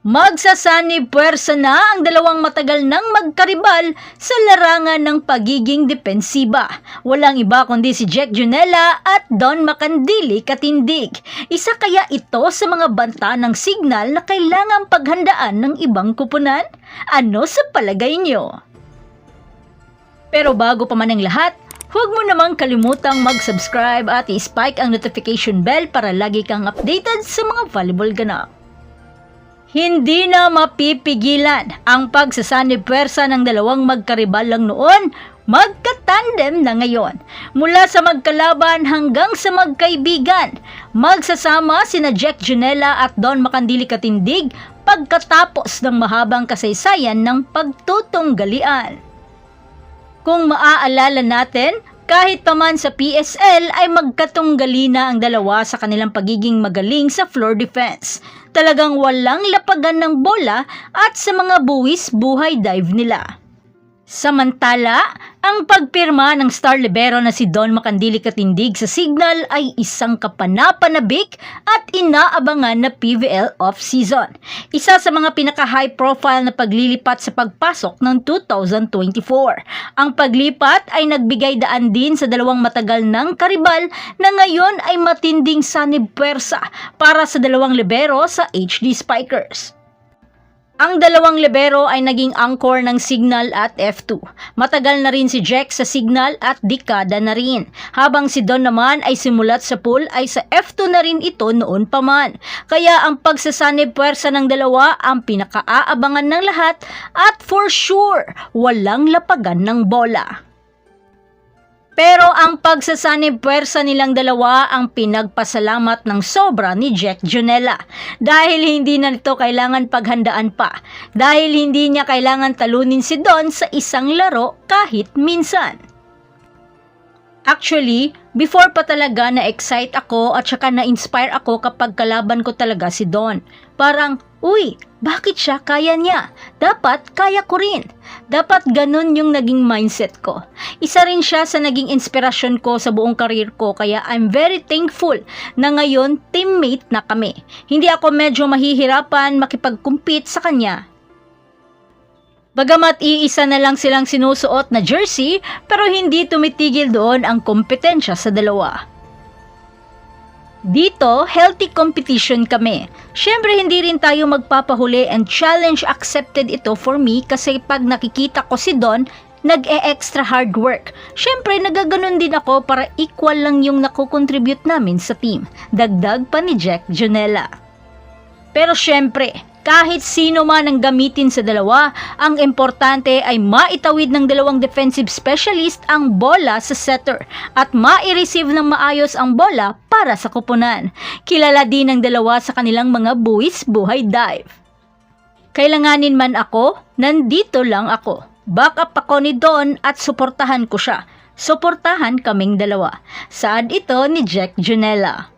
Magsasanib puwersa na ang dalawang matagal nang magkaribal sa larangan ng pagiging depensiba. Walang iba kundi si Jek Junela at Don Makandili Katindig. Isa kaya ito sa mga banta ng signal na kailangang paghandaan ng ibang kupunan? Ano sa palagay nyo? Pero bago pa man ang lahat, huwag mo namang kalimutang mag-subscribe at i-spike ang notification bell para lagi kang updated sa mga volleyball ganap. Hindi na mapipigilan ang pagsasanib puwersa ng dalawang magkaribal lang noon, magka-tandem na ngayon. Mula sa magkalaban hanggang sa magkaibigan, magsasama sina Jek Junela at Don Makandili Katindig pagkatapos ng mahabang kasaysayan ng pagtutunggalian. Kung maaalala natin, kahit pa man sa PSL ay magkatunggali na ang dalawa sa kanilang pagiging magaling sa floor defense. Talagang walang lapagan ng bola at sa mga buwis buhay dive nila. Samantala, ang pagpirma ng star libero na si Don Makandili Katindig sa Signal ay isang kapanapanabik at inaabangan na PVL off-season. Isa sa mga pinaka-high profile na paglilipat sa pagpasok ng 2024. Ang paglipat ay nagbigay daan din sa dalawang matagal ng karibal na ngayon ay matinding sanib puwersa para sa dalawang libero sa HD Spikers. Ang dalawang libero ay naging anchor ng Signal at F2. Matagal na rin si Jek sa Signal at dekada na rin. Habang si Don naman ay simulat sa pool ay sa F2 na rin ito noon pa man. Kaya ang pagsasanib puwersa ng dalawa ang pinakaaabangan ng lahat at for sure, walang lapagan ng bola. Pero ang pagsasanib puwersa nilang dalawa ang pinagpasalamat ng sobra ni Jek Junela. Dahil hindi na ito kailangan paghandaan pa. Dahil hindi niya kailangan talunin si Don sa isang laro kahit minsan. Actually, before pa talaga na-excite ako at saka na-inspire ako kapag kalaban ko talaga si Don. Parang, uy, bakit siya kaya niya? Dapat kaya ko rin. Dapat ganun yung naging mindset ko. Isa rin siya sa naging inspirasyon ko sa buong karir ko kaya I'm very thankful na ngayon teammate na kami. Hindi ako medyo mahihirapan makipag-compete sa kanya. Bagamat iisa na lang silang sinusuot na jersey, pero hindi tumitigil doon ang kompetensya sa dalawa. Dito, healthy competition kami. Syempre hindi rin tayo magpapahuli and challenge accepted ito for me kasi pag nakikita ko si Don, nag-e-extra hard work. Syempre nagaganon din ako para equal lang yung nakukontribute namin sa team. Dagdag pa ni Jek Junela. Pero syempre, kahit sino man ang gamitin sa dalawa, ang importante ay maitawid ng dalawang defensive specialist ang bola sa setter at mai-receive ng maayos ang bola para sa kupunan. Kilala din ng dalawa sa kanilang mga buwis buhay dive. Kailanganin man ako, nandito lang ako. Backup ako ni Don at suportahan ko siya. Suportahan kaming dalawa. Saad ito ni Jek Junela.